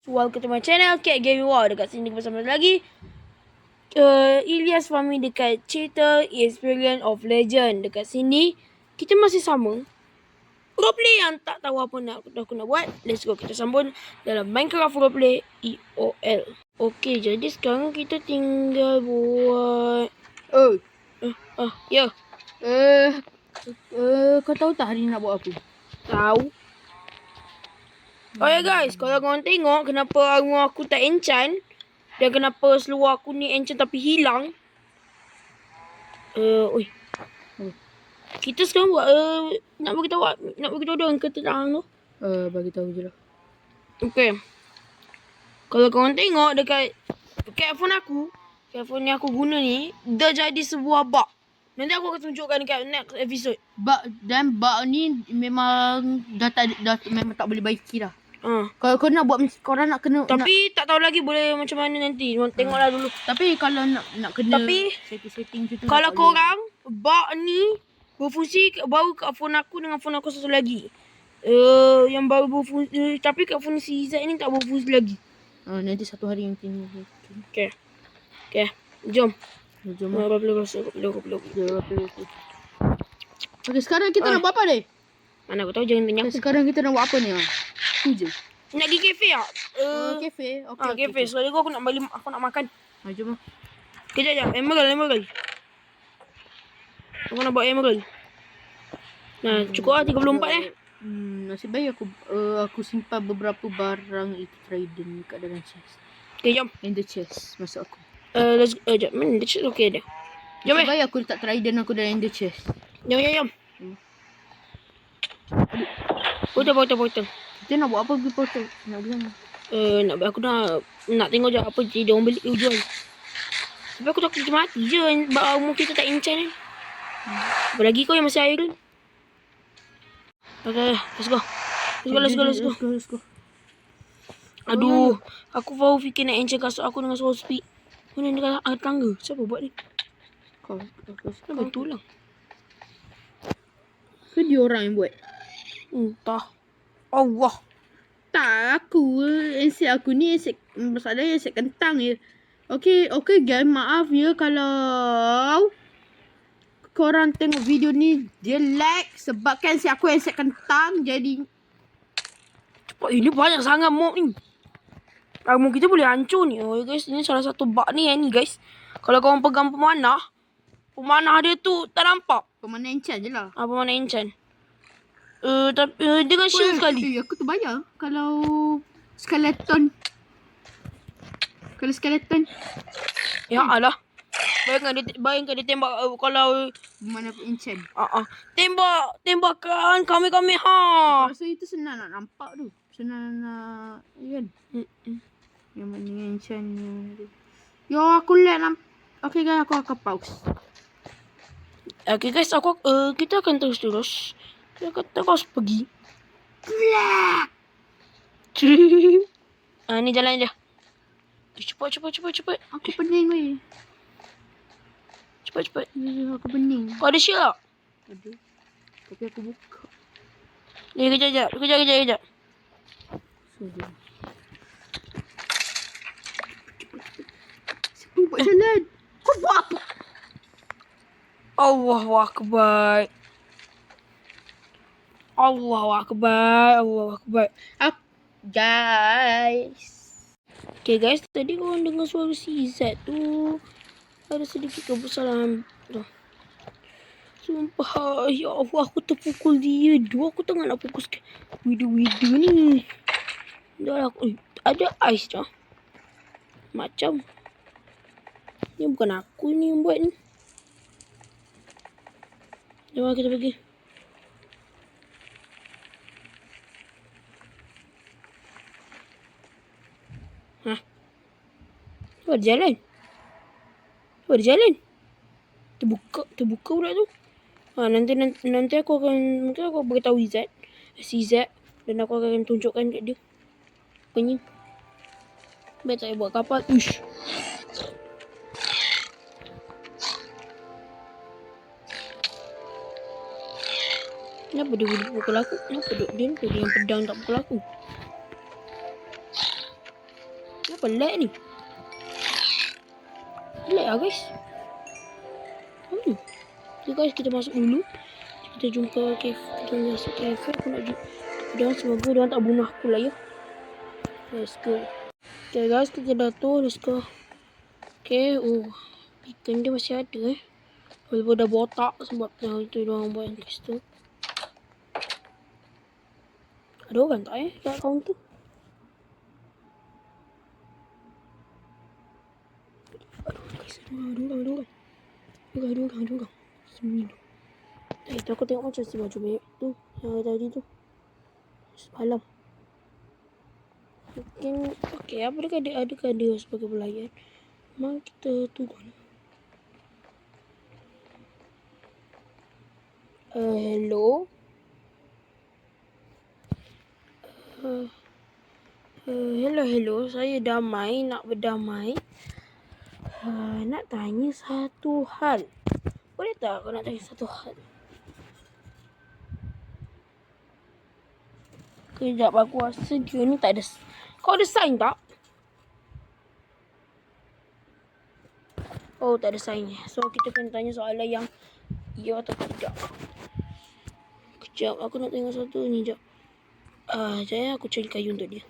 Welcome to my channel, Cat Game War. Dekat sini bersama lagi Ilyas Fahmi dekat cerita Experience of Legend. Dekat sini kita masih sama roleplay yang tak tahu apa aku nak buat. Let's go, kita sambung dalam Minecraft roleplay EOL. Okay, jadi sekarang kita tinggal buat ya. Kau tahu tak hari ni nak buat apa? Tahu. Oh ya guys, kalau korang tengok kenapa armor aku tak enchant dan kenapa seluar aku ni enchant tapi hilang. Kita sekarang buat nak bagi tahu orang ke tentang tu. Bagi tahu je lah. Okay. Kalau korang tengok dekat phone ni aku guna ni, dah jadi sebuah bug. Nanti aku akan tunjukkan dekat next episode. Bug ni memang memang tak boleh baiki dah. Kalau kau nak buat, korang nak kena. Tapi tak tahu lagi boleh macam mana nanti. Tengoklah dulu. Tapi kalau nak kena setting tu. Kalau korang bug ni berfungsi baru kat phone aku dengan phone aku satu lagi. Yang baru berfungsi, tapi kat phone si Z ni tak berfungsi lagi. Nanti satu hari yang ini. Okay. Jom. Jom. Aku peluk. Okay, sekarang kita nak buat apa ni? Mana aku tahu, jangan tanya aku. Sekarang kita nak buat apa ni? Tu je. Nak pergi kafe tak? Kafe. Okay. Kafe. Sekali aku nak balik, aku nak makan. Jom lah. Kejap. Emerald. Aku nak buat emerald. Nah, cukup lah 34 Nasib baik aku simpan beberapa barang itu trident kat dalam chest. Okay, jom. In the chest masuk aku. Let's go. Jom. The chest okay dah. Jom Nasib baik aku letak trident aku dalam in the chest. Jom. Portal. Kita nak buat apa pergi portal? Nak pergi mana? Aku nak tengok je apa je dia orang beli jual. Tapi aku takut kita mati je. Umur kita tak enchant kan. Apa lagi kau yang masih iron? Okay, let's go. Aduh, aku baru fikir nak enchant kasut aku dengan sword speed. Mana ni ada tangga? Siapa buat ni? Kau. Betul lah. Ke dia orang yang buat? Entah. Allah. Tak, aset aku ni masalahnya aset kentang je. Okay guys, maaf ya kalau korang tengok video ni dia lag sebabkan aku aset kentang jadi. Cepat, ini banyak sangat mob ni. Armor kita boleh hancur ni. Oh guys, ini salah satu bug ni guys. Kalau korang pegang pemanah dia tu tak nampak. Pemanah enchant je lah. Pemanah enchant. Tapi dengan shield sekali. Aku terbayang kalau skeleton. Ya alah. Bayangkan dia tembak kalau mana enchant. Tembakan kami ha. Aku rasa itu senang nak nampak tu. Senang nak kan. Yang mana enchant ni. Yo aku lag nampak. Okay guys, aku akan pause. Okay guys, kita akan terus. Dia kata kau harus pergi. Ni jalan dia. Cepat. Aku pening weh. Cepat. Aku pening. Kau ada shield tak? Ada. Tapi aku buka. Kejap. Siapa buat jalan? Kau buat apa? Allahu Akbar. Guys. Okay guys, tadi korang dengar suara si Z tu. Ada sedikit kesalahan. Sumpah, ya Allah, aku terpukul dia. Aku tengah nak fokus ke video ni. Dah aku ada ais dah. Macam ni bukan aku ni yang buat ni. Jom kita pergi. Tu ada jalan. Terbuka pula tu. Nanti aku akan beritahu si Z dan aku akan tunjukkan kat dia. Apa ni? Baik tak buat kapal. Uish. Kenapa dia boleh pukul aku? Kenapa dia yang pedang tak pukul aku? Kenapa lag ni? Lag lah guys. So guys, kita masuk dulu. Kita jumpa cafe. Kita masuk cafe. Aku nak jumpa dia. Semoga dia tak bunuh aku lah ya. Let's go. Okay guys, kita dah tu. Let's go. Okay. Oh, ikan dia masih ada walaupun dah botak sebab itu diorang buat yang kes tu. Ada orang tak kat kaunter? Aduh guys, ada orang. Sembunyi tu. Itu aku tengok macam si baju baik tu yang tadi tu. Semalam. Mungkin okey, adakah dia sebagai pelayan? Memang kita turun. Hello. Hello. Saya Damai, nak berdamai. Nak tanya satu hal. Boleh tak aku nak tanya satu hal? Kejap, aku rasa dia ni tak ada. Kau ada sign tak? Oh, tak ada sign. So, kita kena tanya soalan yang ya atau tidak. Kejap, aku nak tengok satu ni. Sekejap. Sekejap, aku cari kayu untuk dia.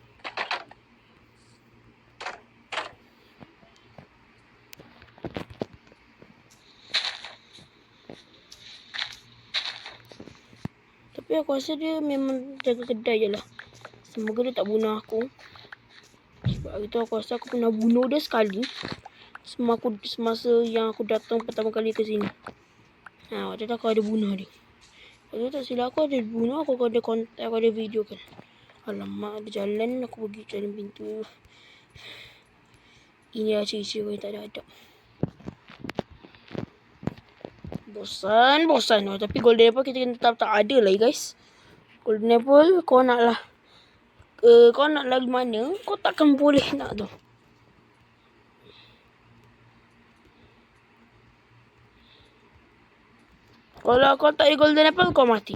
Tapi aku rasa dia memang jaga kedai je lah. Semoga dia tak bunuh aku. Sebab hari tu aku rasa aku pernah bunuh dia sekali. Semasa yang aku datang pertama kali ke sini. Waktu tu aku ada bunuh dia. Waktu tu tak silap aku ada bunuh, aku ada kontak, aku ada video kan. Alamak, ada jalan, aku pergi jalan pintu. Ini lah ciri-ciri yang tak ada adab. Bosan. Tapi golden apple kita kena tetap tak ada lah guys. Golden apple kau nak lah. Kau nak lagi mana, kau takkan boleh nak tu. Kalau kau tak ada golden apple, kau mati.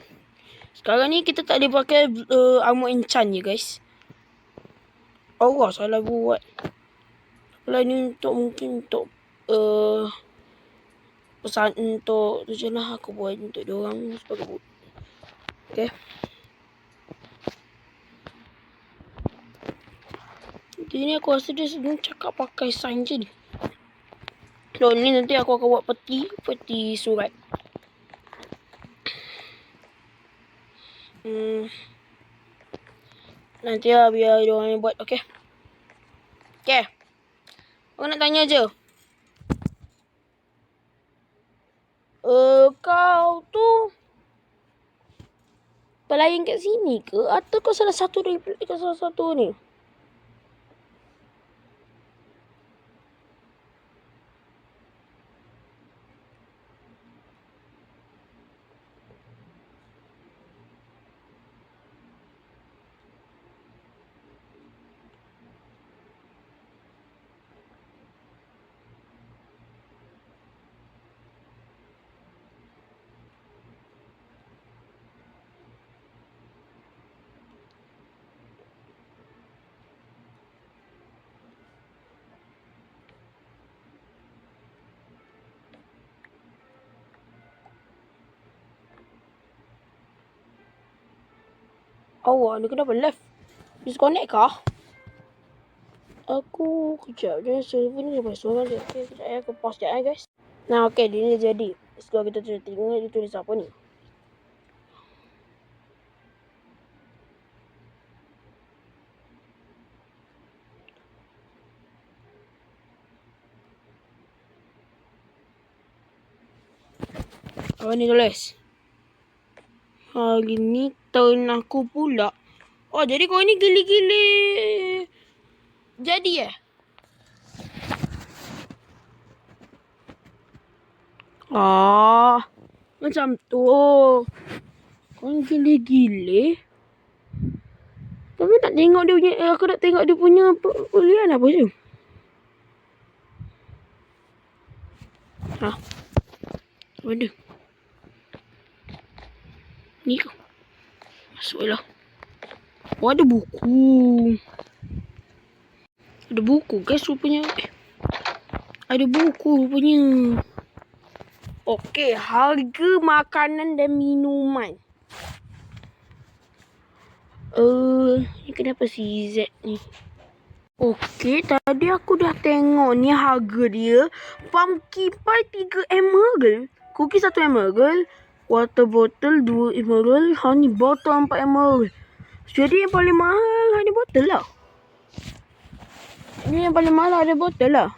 Sekarang ni kita tak boleh pakai armor enchant je guys. Allah salah buat. Kalau ni mungkin untuk pesan untuk tu je lah aku buat untuk diorang sebagai okay. Dia ni aku rasa dia sebenarnya cakap pakai sign je ni. So ni nanti aku akan buat peti surat. Nanti lah biar diorang yang buat, okay. Okay. Aku nak tanya je. Kau tu pelayan kat sini ke? Atau kau salah satu ni? Awak ni kenapa left? Disconnect kah? Aku kejap je server ni sampai suara dia. Okay, kejap aku pause sekejap guys. Nah, okay, dia ni jadi. Sekarang kita tengok dia tulis apa ni. Apa ni tulis? Hari ni turn aku pula. Oh, jadi kau ni gili-gili. Jadi macam tu. Kau ni gili-gili. Tapi nak tengok dia punya, aku nak tengok dia punya pilihan apa je. Apa dia? Ni kau. Masuklah. Oh, ada buku. Ada buku guys rupanya. Ada buku rupanya. Okey, harga makanan dan minuman. Ni kenapa si Z ni? Okey, tadi aku dah tengok ni harga dia. Pumpkin pie 3 emerald. Cookie 1 emerald. Water bottle 2 emerald. Honey bottle 4 emerald. Jadi yang paling mahal honey bottle lah. Ini yang paling mahal honey bottle lah.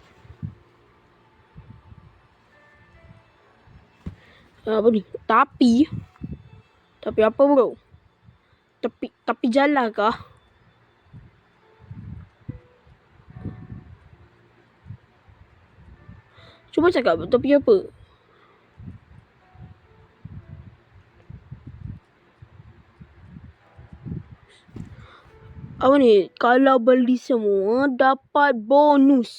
Apa ni? Tapi apa bro? Tapi jalan kah? Cuba cakap tapi apa? Apa ni? Kalau beli semua dapat bonus.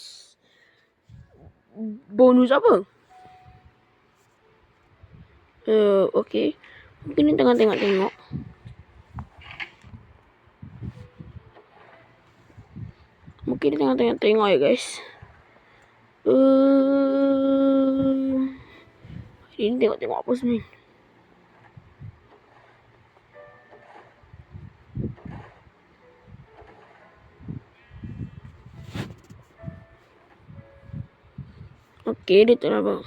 Bonus apa? Okey. Mungkin ni tengah tengok. Mungkin dia tengah tengok ya guys. Ini tengok apa sebenarnya? Okey, dia tengah apa?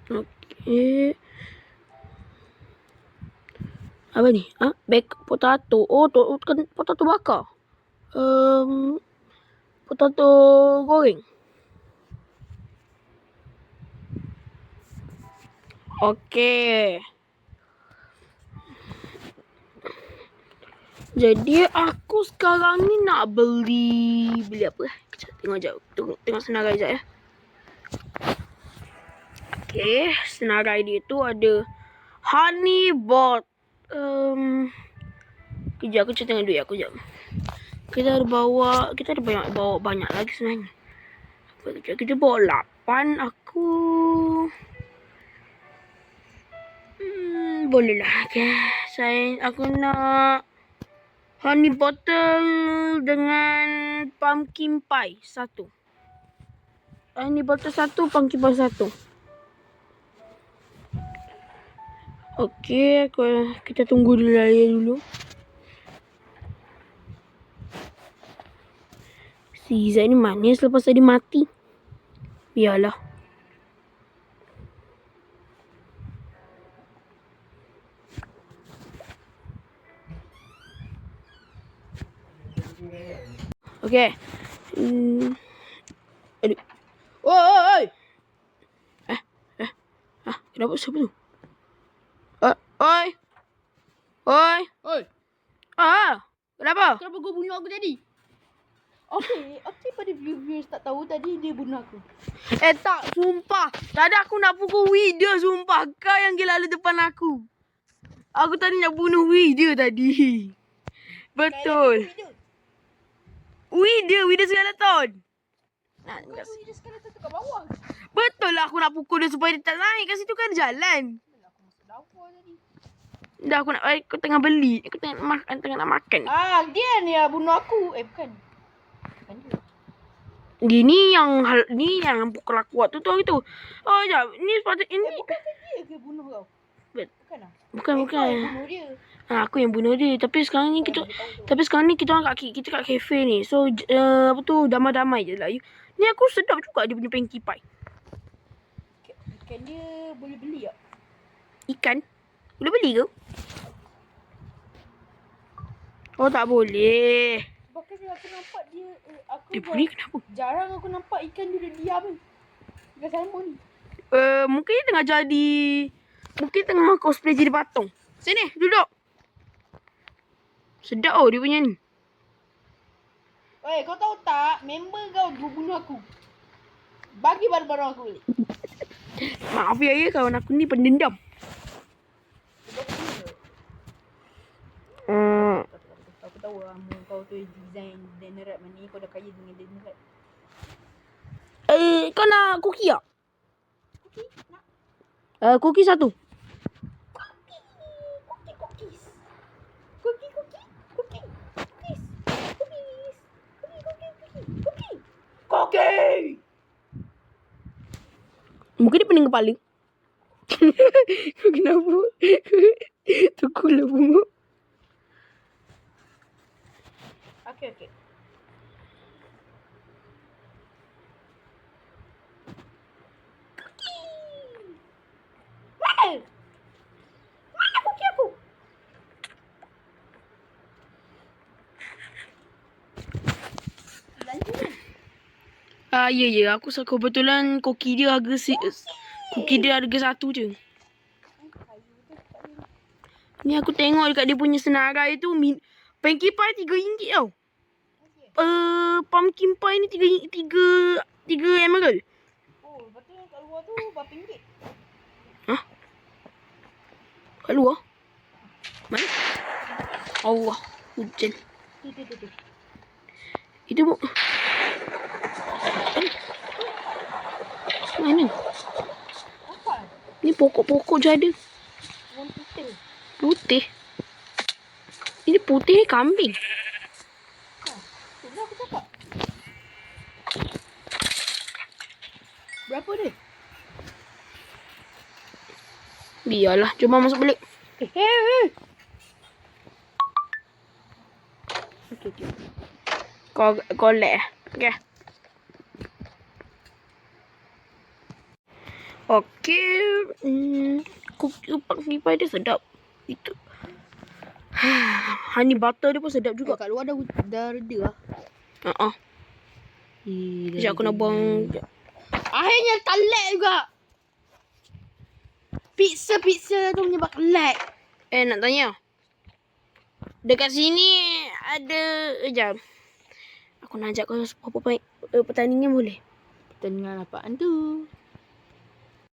Okey. Apa ni? Baked potato. Oh, tu kan potato bakar. Potato goreng. Okey. Jadi aku sekarang ni nak beli apa? Kejap tengok jap. Tengok senarai jap ya. Okey, senarai dia tu ada honey bot. Kejap aku tengok duit aku jap. Kita ada bawa banyak lagi sebenarnya. Kejap kita bawa 8 aku. Boleh lah. Okay. Aku nak honey bottle dengan pumpkin pie 1. Honey bottle 1, pumpkin pie 1. Okey, kita tunggu dulu dulu. Si Izzat ni manis lepas tadi mati. Biarlah. Okey. Aduh. Oi. Kenapa siapa tu? Oi. Kenapa? Kenapa kau bunuh aku tadi? Okey pada viewers tak tahu tadi dia bunuh aku. Tak, sumpah. Tadi aku nak pukul Wida, sumpah. Kau yang gila di depan aku. Aku tadi nak bunuh Wida tadi. Betul. Wida skeleton. Dia sekarang tu kat bawah. Betul lah aku nak pukul dia supaya dia tak naik. Kat situ kan jalan. Aku masuk dapur tadi. Dah aku tengah beli. Aku tengah nak makan. Dia ni yang bunuh aku. Bukan. Bukan dia. Ni yang pukul aku waktu tu hari tu. Oh, jap. Ni sepatutnya ini. Bukan dia ke bunuh kau? Bukan lah. Bukan. Bunuh dia. Aku yang bunuh dia. Tapi sekarang ni kita orang kita kat kafe ni. So damai-damai je lah. Ni aku sedap juga dia punya panky pie. Ikan dia boleh beli tak? Ikan? Boleh beli ke? Oh, tak boleh. Sebab kan aku nampak dia Bunyi kenapa? jarang aku nampak ikan dia diam kan. Ikan salmon ni. Mungkin dia tengah cosplay jadi patung. Sini, duduk. Sedap dia punya ni. Kau tahu tak, member kau bunuh aku. Bagi barang-barang aku balik. Maaf ya, kawan aku ni pendendam. Aku tahu kau tu design denerat mana ni. Kau dah kaya dengan denerat. Kau nak cookie tak? Okey, nak. Cookie 1. Bukan dia pening kepala. Kenapa? Tukulah bunga. Okay. Mana kucing aku? Ya. Aku kebetulan koki dia harga satu je. Ni aku tengok dekat dia punya senarai tu Pumpkin pie RM3 tau. Pumpkin pie ni tiga emerald. Oh, lepas tu yang kat luar tu berapa ringgit? Hah? Kat luar? Mana? Allah, hujan. Tu. Itu mana? Apa? Ni pokok-pokok je ada. Warna putih. Putih. Ini putih ni kambing. Tu lah aku cakap. Berapa dia? Biarlah, jom masuk balik. Okay. Kau collect eh? Okay. Pumpkin pie dia sedap. Itu. Honey butter dia pun sedap juga. Kat luar dah reda lah. Sekejap aku nak buang. Akhirnya tak lag juga. Pizza tu menyebabkan lag. Nak tanya. Dekat sini ada. Sekejap. Aku nak ajak kau pertandingan boleh? Pertandingan apaan tu?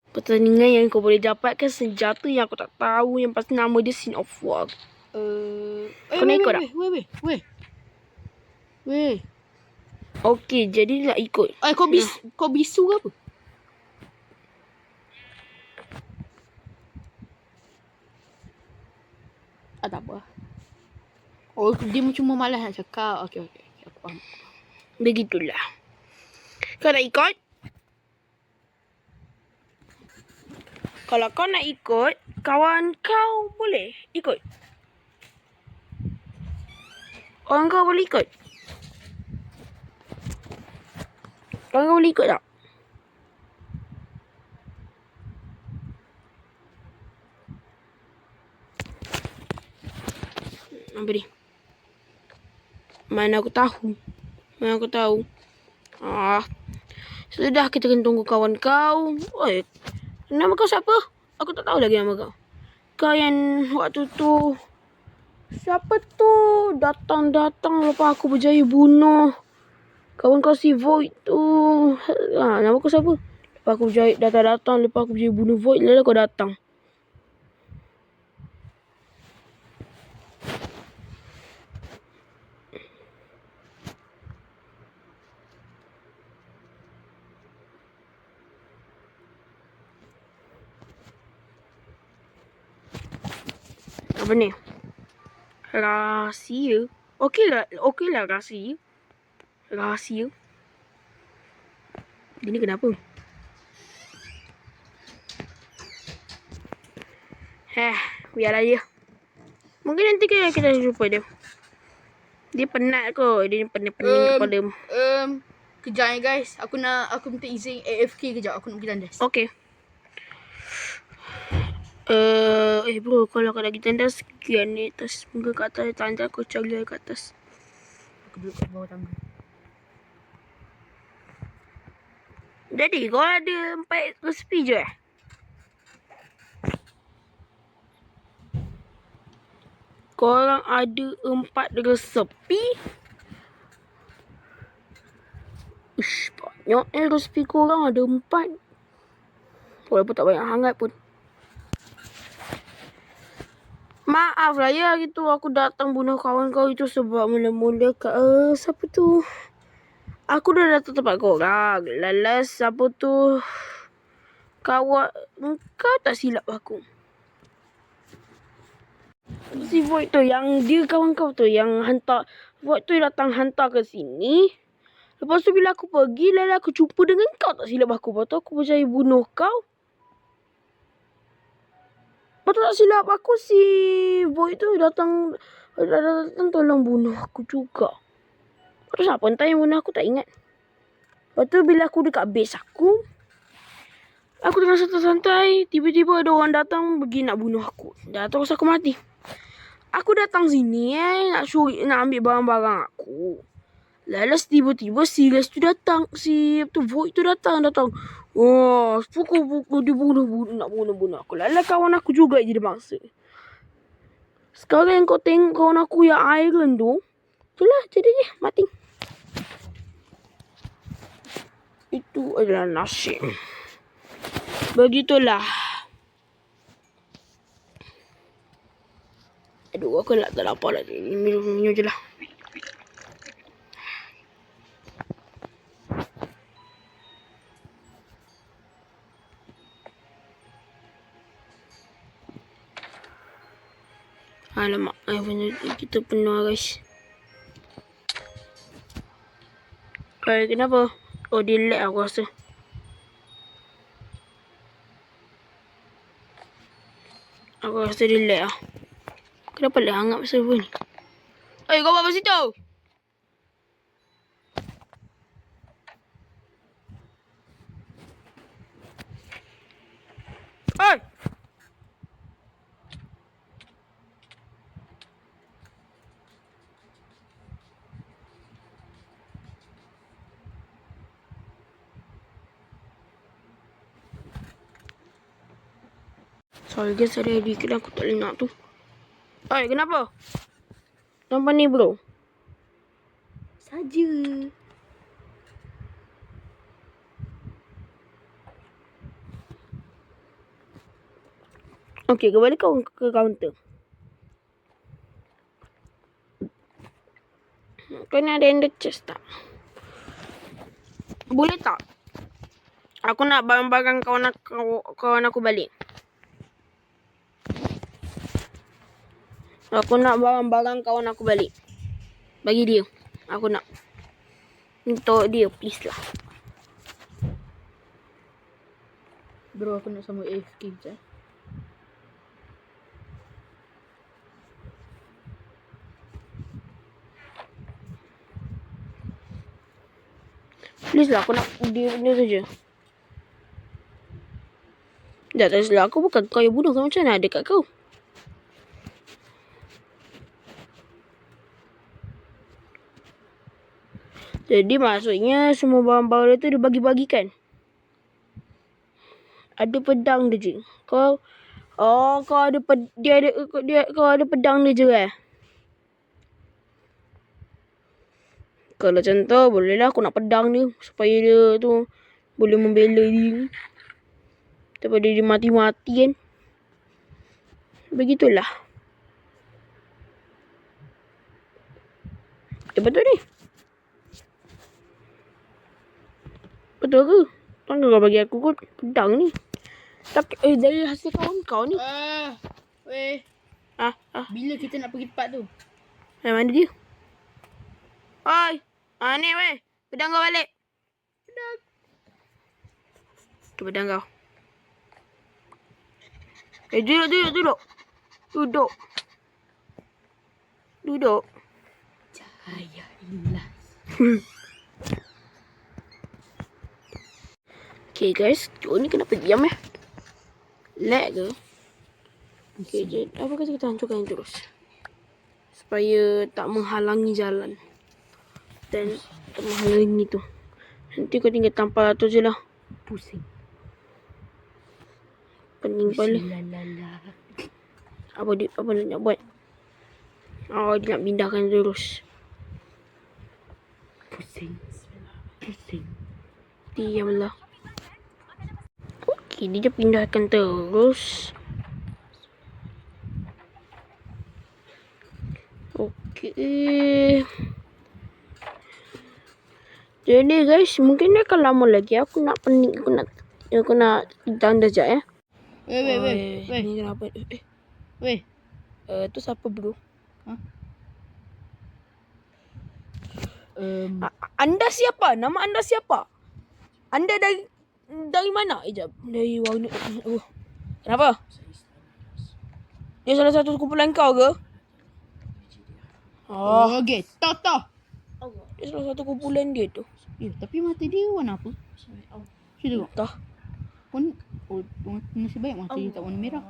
Pertandingan yang kau boleh dapatkan senjata yang aku tak tahu. Yang pasti nama dia Scene of War. Kau nak ikut tak? Weh. Okey, jadi nak ikut. Kau bisu ke apa? Tak apa. Oh, dia cuma malas nak cakap. Okey. Aku faham. Begitulah. Kau nak ikut? Kalau kau nak ikut, kawan kau boleh ikut. Kawan kau boleh ikut? Kawan kau boleh ikut tak? Apa ni? Mana aku tahu. Sudah, kita kena tunggu kawan kau. Oi, nama kau siapa? Aku tak tahu lagi nama kau. Kau yang waktu tu. Siapa tu? Datang lepas aku berjaya bunuh kawan kau si Void tu. Nama kau siapa? Lepas aku berjaya datang lepas aku berjaya bunuh Void. Lalu kau datang. Apa ni? Rahsia. Okeylah rahsia. Ini kenapa? Biarlah dia. Mungkin nanti kita jumpa dia. Dia penat kot. Dia pening kepala. Kejap ya guys. Aku minta izin AFK kejap. Aku nak pergi tandas. Okay. Bro, kalau kau lagi tandas, sekian ni atas. Semoga kat atas tanda aku cari lagi kat atas. Aku duduk kat bawah tangga. Jadi, kau ada 4 resipi je Korang ada 4 resepi? Ush, banyak resepi korang ada 4. Walaupun tak banyak hangat pun. Maaf lah ya gitu aku datang bunuh kawan kau itu sebab mula-mula siapa tu? Aku dah datang tempat korang. Lalas siapa tu? Kawan kau tak silap aku. Si Void tu yang dia kawan kau tu yang hantar. Void tu datang hantar ke sini. Lepas tu bila aku pergi lalu aku jumpa dengan kau tak silap aku. Lepas tu aku berjaya bunuh kau. Patut tak silap aku si Void tu datang tolong bunuh aku juga. Lepas tu siapa entah yang bunuh aku tak ingat. Lepas tu bila aku dekat base aku tengah santai-santai, tiba-tiba ada orang datang pergi nak bunuh aku. Dah terus aku mati. Aku datang sini nak ambil barang-barang aku. Lalu tiba-tiba si Les tu datang, si Void tu datang. Oh, pukul dia nak bunuh aku. Lalu kawan aku juga jadi bangsa. Sekarang yang kau tengok kawan aku yang Iron tu, itulah jadinya mati. Itu adalah nasib. Begitulah. Aduh, aku tak lapar lagi. Minum je lah. Alamak, kita penuh guys. Kenapa? Oh, dia lag aku rasa. Aku rasa dia lag lah. Kenapa lag hangat server ni? Kau buat apa situ? Sorry guys, ada dikit aku tak boleh nak tu. Kenapa? Nampak ni bro? Saja. Okey, kembali kau ke counter. Kau ni ada ender chest tak? Boleh tak? Aku nak barang-barang kawan aku balik. Aku nak barang-barang kawan aku balik. Bagi dia. Aku nak. Untuk dia, please lah. Bro, aku nak sambut AFK je. Please lah, aku nak dia tu je. Tak salah, aku bukan kau yang bunuh. Kau macam mana ada kat kau? Jadi maksudnya semua barang-barang dia tu dia bagi-bagikan. Ada pedang dia je. Kau ada pedang dia je eh. Kalau contoh bolehlah aku nak pedang dia supaya dia tu boleh membela diri. Daripada dia mati-mati kan. Begitulah. Betul ni. Betul ke? Takkan kau bagi aku kot pedang ni. Tapi dari hasil kawan kau ni. Weh. Bila kita nak pergi tempat tu? Mana dia? Oi. Ni weh. Pedang kau balik. Pedang. Tu pedang kau. Duduk. Cahaya ilas. Okay guys, ni kenapa diam eh? Lag ke? Okay, jadi apa kata kita hancurkan terus. Supaya tak menghalangi jalan. Dan tak menghalangi tu. Nanti kau tinggal tampal tu je lah. Pusing. Pening kepala. Apa dia nak buat? Dia nak pindahkan terus. Pusing. Diamlah. Okey, dia pindahkan terus. Okey. Jadi guys, mungkin dia akan lama lagi. Aku nak tanda sekejap ya. Weh. Ni kenapa? Weh. Tu siapa bro? Anda siapa? Nama anda siapa? Anda dari mana? Dari warna. Kenapa? Dia salah satu kumpulan kau ke? Oh, Okay. Tahu. dia salah satu kumpulan dia tu. Tapi mata dia warna apa? Cuba tengok. Entah. Nasib baik mata dia tak warna merah.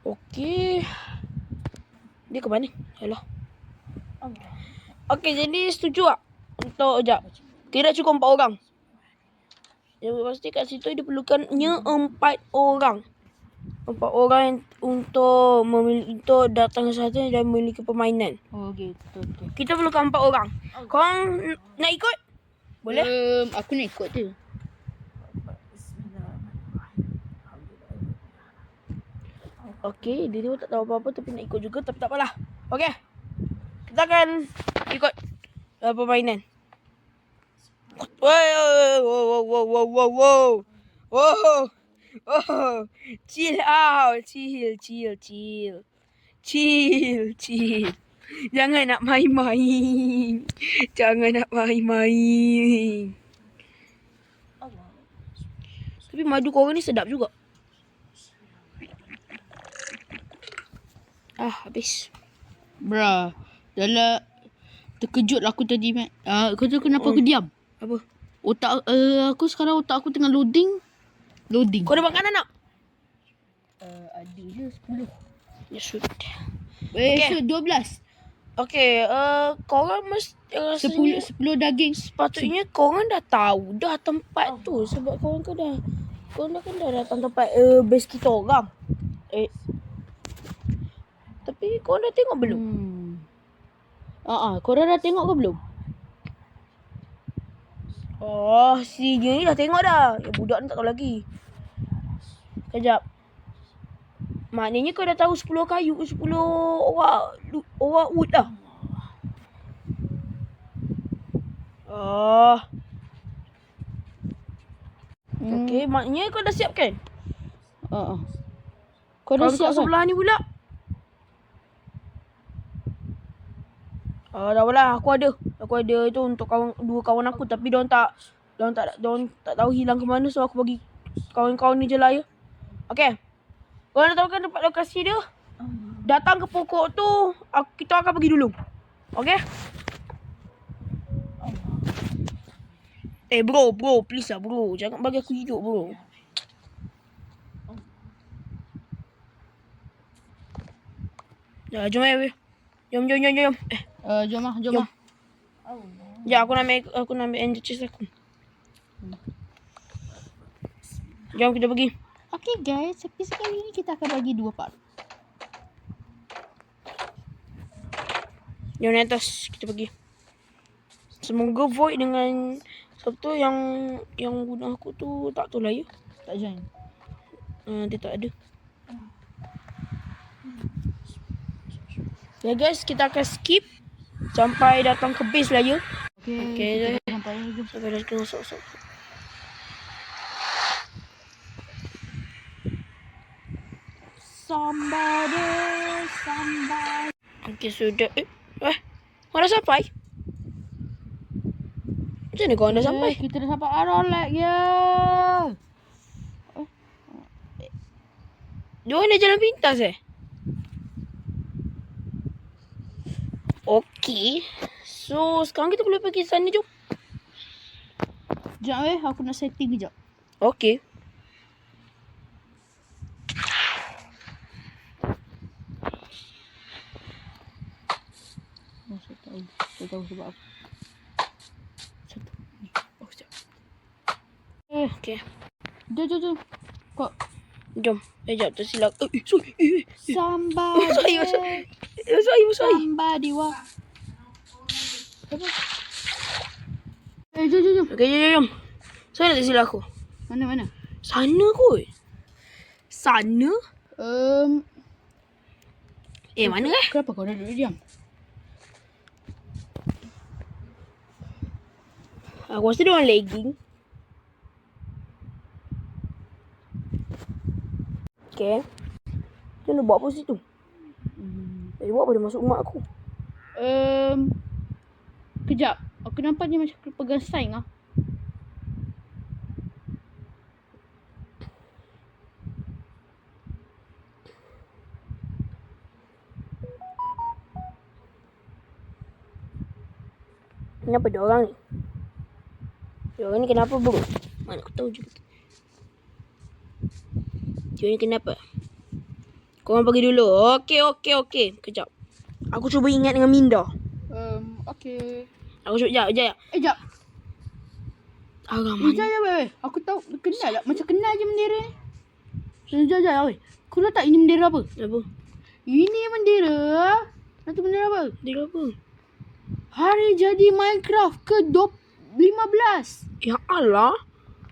Okey. Dia ke mana? Yalah. Okey, jadi setuju tak? Untuk sekejap. Tidak cukup 4 orang. Dia pasti kat situ dia perlukannya 4 orang. 4 orang yang untuk datang ke sana dan memiliki permainan. Okay. Betul. Kita perlukan 4 orang. Korang nak ikut? Boleh? Aku nak ikut je. Okey, dia tak tahu apa-apa tapi nak ikut juga, tapi tak apalah. Okey. Kita akan ikut permainan. Wow. Chill out. Chill. Jangan nak main-main. Tapi madu korang ni sedap juga. Habis. Bra. Dalam terkejut aku tadi, Mat. Kau tahu kenapa aku diam? Apa? Aku sekarang otak aku tengah loading. Kau ada makanan tak? Ada je 10. Ya sudah. So 12. Okey, korang mesti rasanya 10 daging. sepatutnya korang dah tahu dah tempat tu sebab korang kan dah datang tempat base kita orang. Tapi korang dah tengok belum? Korang dah tengok ke belum? Oh, si dia ni dah tengok dah. Yang budak ni tak tahu lagi. Kejap. Maknanya kau dah tahu 10 kayu, 10 orang wood dah. Okey, maknanya kau dah siap kan? Kau dah Kalau siap kat sebelah ni pula. Dah apalah, aku ada itu untuk dua kawan aku tapi diorang tak tahu hilang ke mana, so aku bagi kawan-kawan ni je lah ya. Okey. Kau dah tahu kan tempat lokasi dia? Datang ke pokok tu, kita akan pergi dulu. Okey? Bro, please lah bro. Jangan bagi aku hidup bro. Jom ayo. Jom. Jom lah. Ya, aku nak ambil angel chest aku. Jom kita pergi. Okay guys, episode kali ni kita akan bagi 2 part. Jom naik atas, kita pergi. Semoga Void dengan siapa tu yang guna aku tu tak tahu lah ya. Tak join. Dia tak ada. Ya guys, kita akan skip sampai datang ke base lah ya. Okay. Sampai lagi. Sampai dah kena sok. Somebody. Okay, sudah. Kau dah sampai? Macam mana kau dah sampai? Kita dah sampai Arolek ya. Diorang dah jalan pintas Okey. So, sekarang kita boleh pergi sana jom. Sekejap aku nak setting kejap. Okey. Saya tahu sebab apa. Okey. Jom. Kok. Jom. Sekejap tersilap. Sorry. Somebody. Sorry. Somebody wah. Jom. Okey, jom. Sana tersilap aku. Mana? Sana kot. Sana? Mana Kenapa kau dah duduk diam? Aku rasa dia orang lagging. Okay. Dia nak buat apa situ? Dia buat apa dia masuk rumah aku? Kejap. Aku nampak dia macam pegang sign lah. Kenapa dia orang ni? Dia orang ni kenapa bro? Mana aku tahu juga. Dia ni kenapa? Korang pergi dulu. Okey. Kejap. Aku cuba ingat dengan Minda. Okay. Aku cuba, sekejap. Jap. Arah mana? Jap, weh. Aku tahu, kenal tak? Macam kenal je bendera ni. Jap, weh. Kau tahu tak ini bendera apa? Apa? Ini bendera. Nanti bendera apa? Dia apa? Hari jadi Minecraft ke-15. Ya Allah.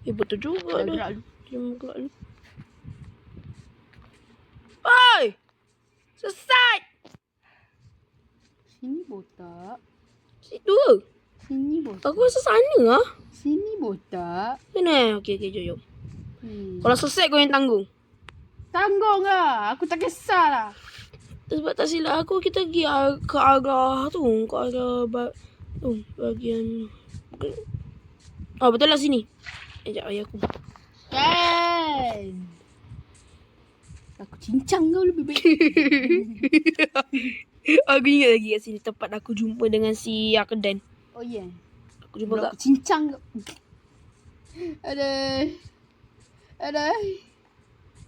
Betul juga dah. Gerak Gerak lu. Oi! Sesat! Sini botak. Situ ke? Sini botak. Aku rasa sana lah. Sini botak. Mana? Okey, jom. Kalau sesat kau yang tanggung. Tanggung lah. Aku tak kisahlah. Sebab tak silap aku, kita pergi ke arah tu. Ke arah bahagian... Oh, betul lah sini. Sekejap, ayah aku. Kan. Aku cincang kau lebih baik. Aku ingat lagi kat sini tempat aku jumpa dengan si Arden. Oh ya. Yeah. Aku jumpa kat... Aku cincang kau. Aduh.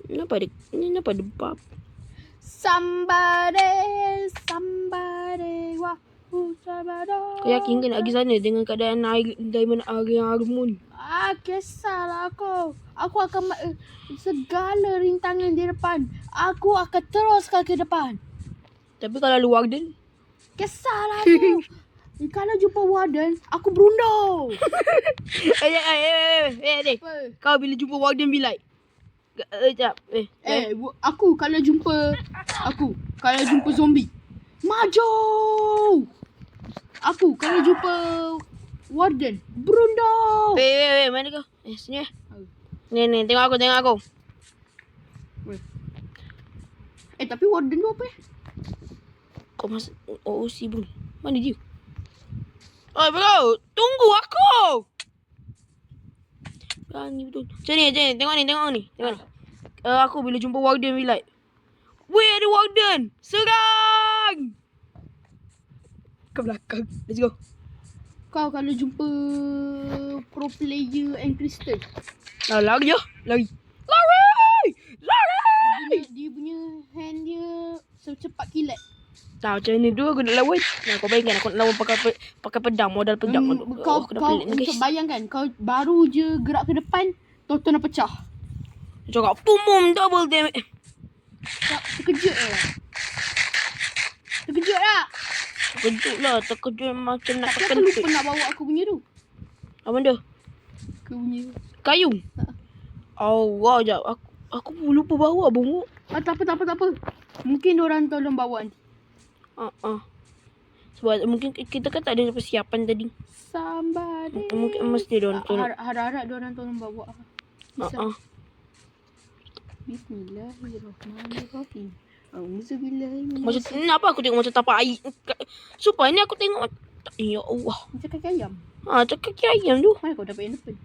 Kenapa ada bab? Somebody. Wahoo, somebody. Kau yakin ke nak pergi sana dengan keadaan air Diamond yang harmoni? Kisahlah aku. Aku akan segala rintangan di depan. Aku akan teruskan ke depan. Tapi kalau lu Warden? Kisahlah aku. Kalau jumpa Warden, aku berundau. Kau bila jumpa Warden be like? Sekejap. Aku kalau jumpa zombie, maju. Aku kalau jumpa Warden, berundau. Mana kau? Sini. Ni, tengok aku. Tapi Warden tu apa? Kau masuk OOC bro. Mana dia? Oi bro, tunggu aku. Ni betul. Macam ni. Tengok ni. Aku bila jumpa Warden be like, weh ada Warden. Serang. Ke belakang. Let's go. Kau kalau jumpa pro player and Crystal, Lari je. Lari. dia punya hand dia secepat kilat. Tak macam ni dulu aku nak lawan. Kau bayangkan aku nak lawan pakai pedang, modal pedang. Kau untuk bayangkan kau baru je gerak ke depan, tonton nak pecah. Cakap pum double damage. Terkejut lah. Terkejut macam nak Tapi aku lupa nak bawa aku punya tu. Apa benda? Aku punya Kayu? Allah, jap. Aku pun lupa bawa bunguk. Tak apa. Mungkin diorang tolong bawa nanti. Sebab mungkin kita kan tak ada persiapan tadi. Somebody. Mungkin mesti diorang tolong. Harap-harap diorang tolong bawa. Bismillahirrahmanirrahim. Auzubillahi. Macam kenapa aku tengok macam tapak air. Sumpah ni aku tengok ya Allah. Macam kaki ayam. Macam kaki ayam tu. Mana kau dapat yang depan?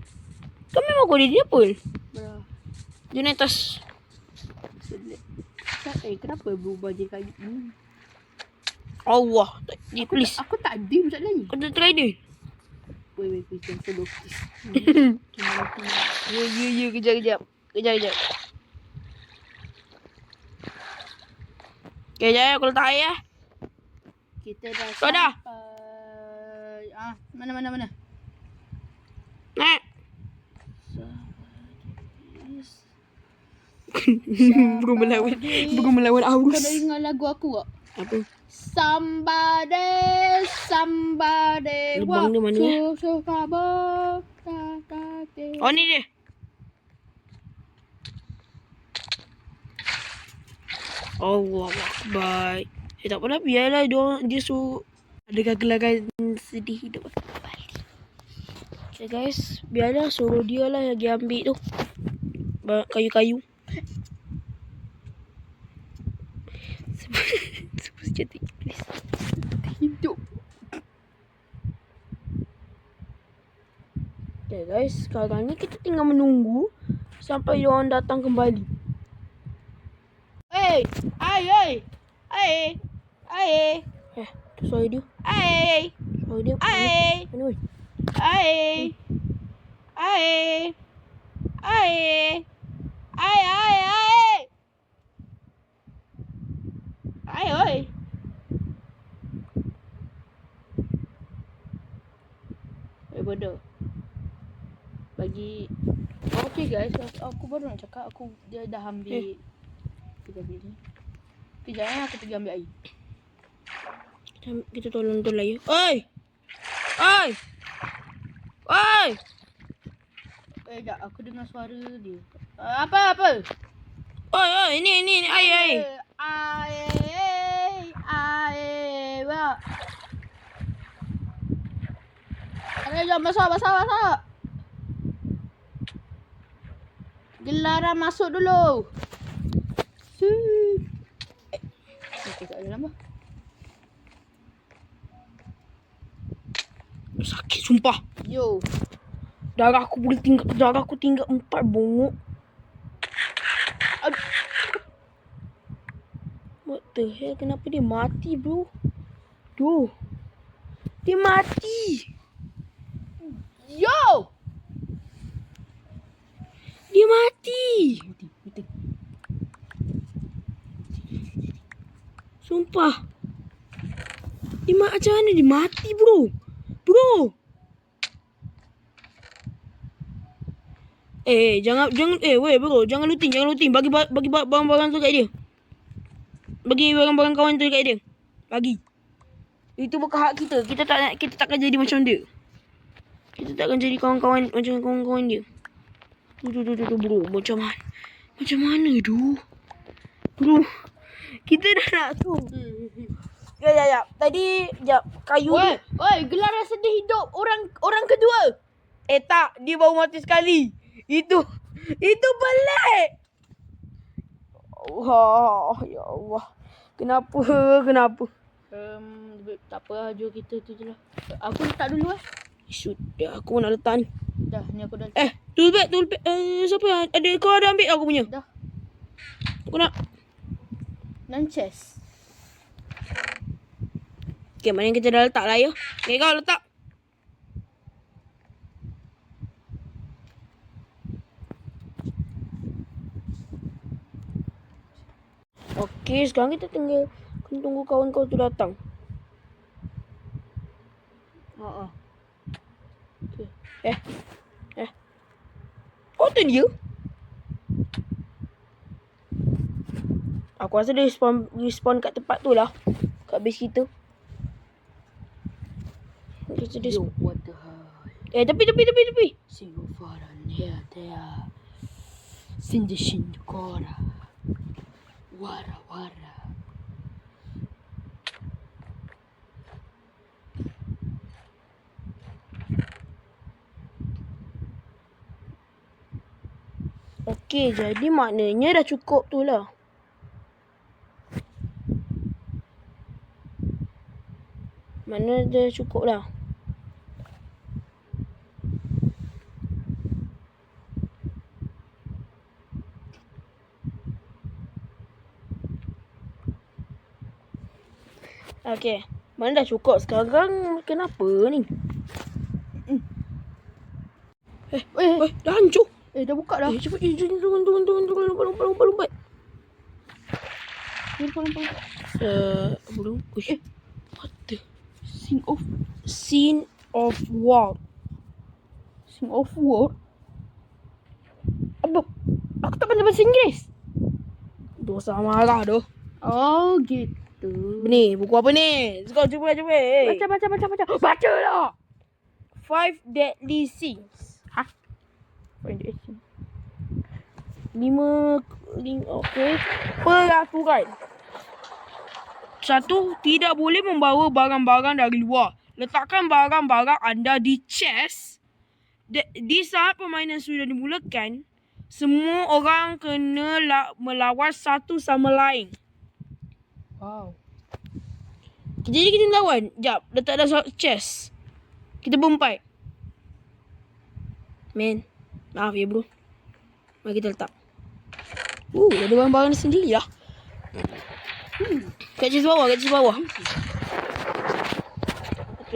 Kan memang kau ada di apa? Berah. Dia naik atas. Kenapa berubah je kayu ni? Allah. Please. Aku tak ada masalahnya. Kau dah try dia? Wait, jangan follow please. Ya, kejap. Okay, jap aku letak air lah. Kita dah Kau dah? Mana? Nak. Burung melawan Kau arus. dah dengar lagu aku tak? Apa? Somebody. Lubang dia mana ya? Oh ni dia. Allah Akbar. Tak apalah, biarlah dia suruh ada gagelagan sedih hidup balik. Okay guys, biarlah suruh dia lah yang pergi ambil tu kayu-kayu. Sebab cantik please. Hidup. Okay guys, sekarang ni kita tinggal menunggu sampai diorang datang kembali. Hey. Tu suara dia. Oh, dia Ai. mana weh? Ai. Ai. Ai. Ai ai ai. Ai oi. Bodoh. Bagi okay guys, aku baru nak cakap dia dah ambil kita ambil ni. Kejap aku pergi ambil air. Kita tolong tu lah ya. Oi! Oi! Oi! Sekejap aku dengar suara dia. Apa? Oi, ini ai. Air. Wah. Ada jom basah. Gelaran masuk dulu. Aku kat dalam lah. Sakit sumpah. Yo. Darah aku tinggal 4 bongok. What the hell? Kenapa dia mati, bro? Duh. Dia mati. Yo. Dia mati. Putih. Sumpah. Macam mana dia mati, bro? Bro. Jangan bro, jangan looting. Bagi barang-barang tu kat dia. Bagi barang-barang kawan tu kat dia. Bagi. Itu bukan hak kita. Kita takkan jadi macam dia. Kita takkan jadi kawan-kawan macam kawan-kawan dia. Tu bro, macam mana tu? Bro. Kita dah nak tu. Ya. Tadi kayu. Oi, gelaran sedih hidup orang kedua. Tak, dia baru mati sekali. Itu pelik. Ya Allah. Kenapa? Tak apa, jom kita tu je lah. Aku letak dulu Sudah, aku nak letak ni. Dah, ni aku dah letak. Toolbag. Siapa yang ada? Kau ada ambil aku punya? Dah. Aku nak. Dan chest. Okay, mana yang kita dah letak lah ya. Okay, kau letak. Okay, sekarang kita tinggal tunggu kawan kau tu datang. Okay. Oh, tu dia. Aku rasa dia respawn kat tempat tu lah. Kat base kita. Yo, what the hell? Tepi. Singo faran here there. Sindishin kora. Wara. Okey, jadi maknanya dah cukup tu lah. Mana dah cukup lah. Okey, mana dah cukup. Sekarang kenapa ni? Dah hancur. Dah buka dah. Cepat. Turun. Lompat. Belum. What the? Scene of war. Scene of war? Apa? Aku tak pandai bahasa Inggeris. Dosa marah doh. Oh, gitu. Ni, buku apa ni? Kau cuba. Baca. Baca lah. 5 deadly sins. Find the action. 5 okey. Peraturan. 1. Tidak boleh membawa barang-barang dari luar. Letakkan barang-barang anda di chest. Di saat permainan sudah dimulakan, semua orang kena melawan satu sama lain. Wow. Jadi kita lawan. Jap, letak dah chest. Kita berempat. Man, maaf ya bro. Mari kita letak. Ada barang-barang sendiri lah. Kat chest bawah. Okey.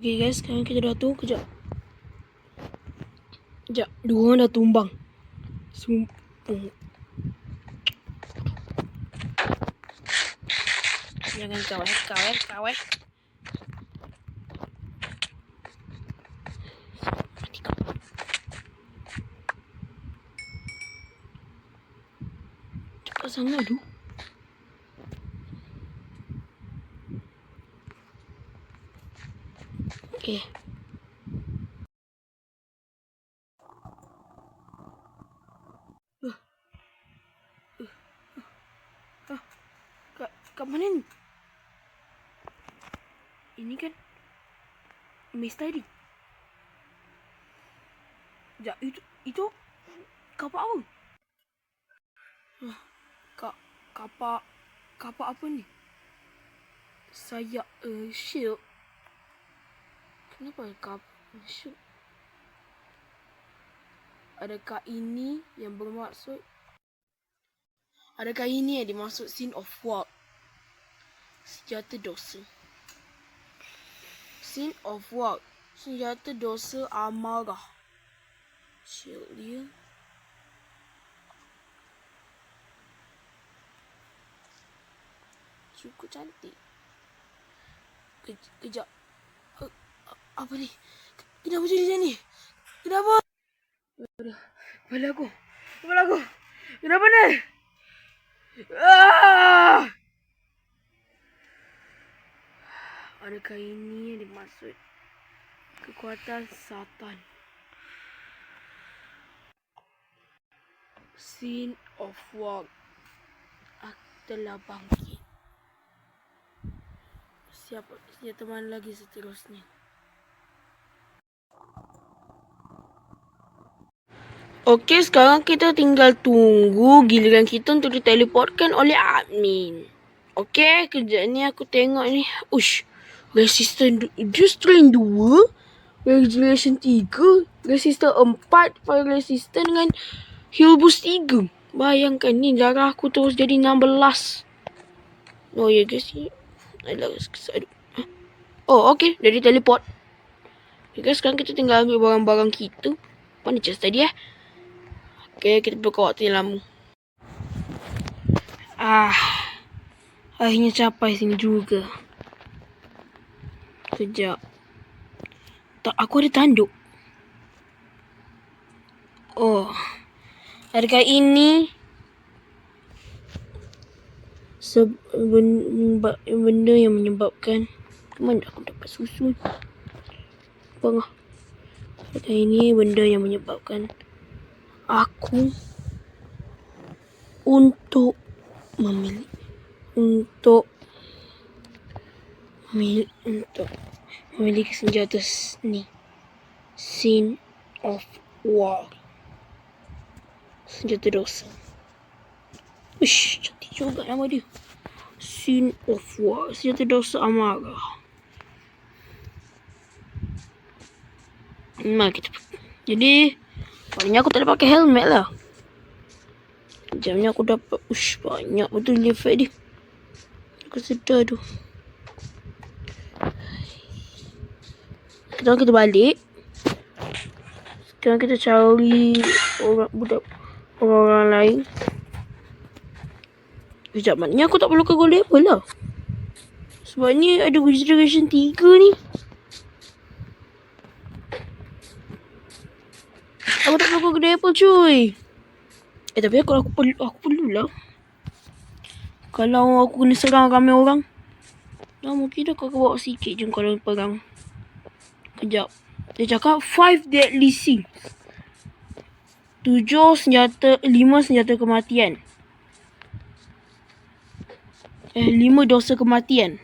Okay guys, sekarang kita dah tu. Kejap. Dua orang dah tumbang. Jangan kau. Mati kau. Cepat sangat tu. Okay. Kat mana ni? Ini kan Miss tadi. Sekejap, itu kapak apa? Kapak apa ni? Sayap shield. Kenapa shield? Adakah ini yang bermaksud? Adakah ini yang dimaksud Sin of War? Senjata dosa. Sin of War. Senjata dosa amarah. Shield dia. Cukup cantik. Kejap. Apa ni? Kenapa jadi macam ni? Kenapa? Kepala aku. Kenapa ni? Adakah ini yang dimaksud kekuatan Satan? Sin of War telah bangkit. Siapa teman lagi seterusnya? Okey, sekarang kita tinggal tunggu giliran kita untuk diteleportkan oleh admin. Okey, kejap ni aku tengok ni. Ush, resistant dia strain 2, resilience 3, resistant 4, fire resistant dengan heal boost 3. Bayangkan ni darah aku terus jadi 16. Oh ya guys, aduh. Oh okey, dari teleport. Okay, guys, sekarang kita tinggal ambil barang-barang kita. Mana chest tadi Okay, kita berkawak waktu yang lama. Akhirnya capai sini juga. Kejap. Tak, aku ada tanduk. Oh. Adakah ini benda yang menyebabkan... Mana aku dapat susu? Bangah. Adakah ini benda yang menyebabkan aku untuk memiliki senjata ni, Sin of War, senjata dosa. Ush, cantik juga nama dia, Sin of War, senjata dosa amarah. Mari kita. Jadi palingnya aku tak ada pakai helmet lah. Jamnya aku dapat banyak betul efek dia. Aku sedar tu. Sekarang kita balik. Sekarang kita cari orang lain. Sekejap, maknanya aku tak perlu ke gold level lah. Sebab ni ada regeneration 3 ni. Aku tak perlu ke gold level cuy. Tapi aku perlu lah. Kalau aku kena serang ramai orang, mungkin aku bawa sikit je kalau perang. Kejap. Dia cakap 5 deadly sins. 5 senjata kematian. 5 dosa kematian.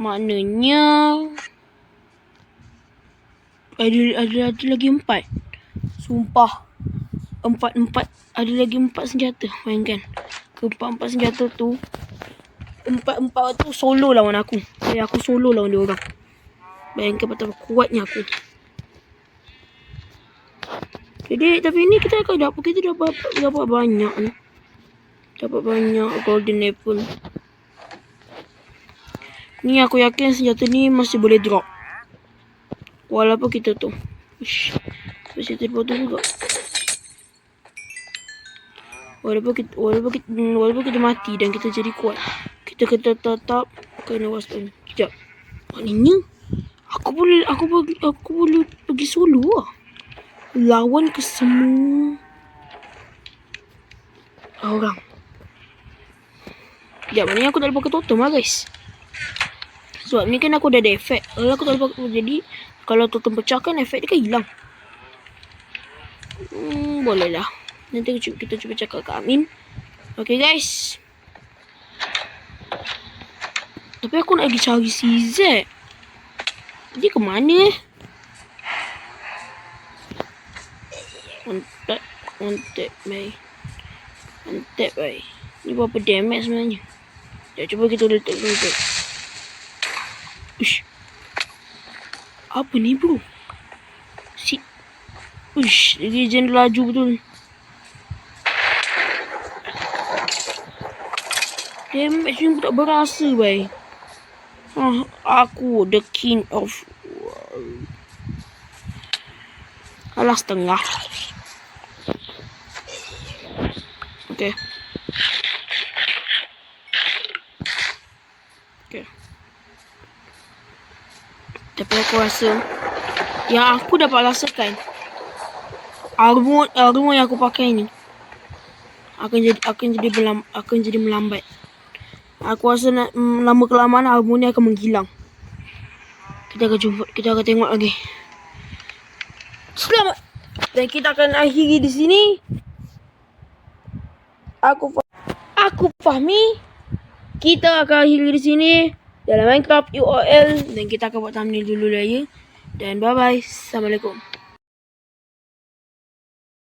Maknanya ada lagi 4. Sumpah. 4 ada lagi 4 senjata. Bayangkan. Ke-4 senjata tu. 4 tu solo lawan aku. Aku solo lawan dia orang. Bayangkan betapa kuatnya aku. Jadi tapi ni kita akan dapat banyak ni. Dapat banyak golden apple. Ni aku yakin senjata ni masih boleh drop. Walaupun kita tu. Ush. Masih terpotong juga. Walaupun kita mati dan kita jadi kuat, kita tetap kena waspada. Sekejap. Maknanya aku boleh pergi solo lah. Lawan ke semua orang. Sekejap, maknanya aku tak boleh pakai totem lah guys. Sebab ni kan aku dah ada efek. Kalau aku tak boleh pakai, jadi kalau totem pecah kan efek dia kan hilang. Boleh lah. Nanti kita cuba cakap ke admin. Okay guys. Tapi aku nak pergi cari CZ. Dia ke mana Ontek baik. Ni berapa damage sebenarnya? Sekejap, cuba kita letak. Ush. Apa ni bro? Ush, regen laju betul. Damage ni tak berasa baik. Aku the king of world. Alah setengah. Okay. Tapi aku rasa yang aku dapat rasakan armor yang aku pakai ni akan jadi melambat. Aku rasa lama kelamaan armor ni akan menghilang. Kita akan tengok lagi. Selamat. Dan kita akan akhiri di sini. Aku Fahmi. Kita akan akhiri di sini dalam Minecraft UOL dan kita akan buat thumbnail dulu lagi. Dan bye bye. Assalamualaikum.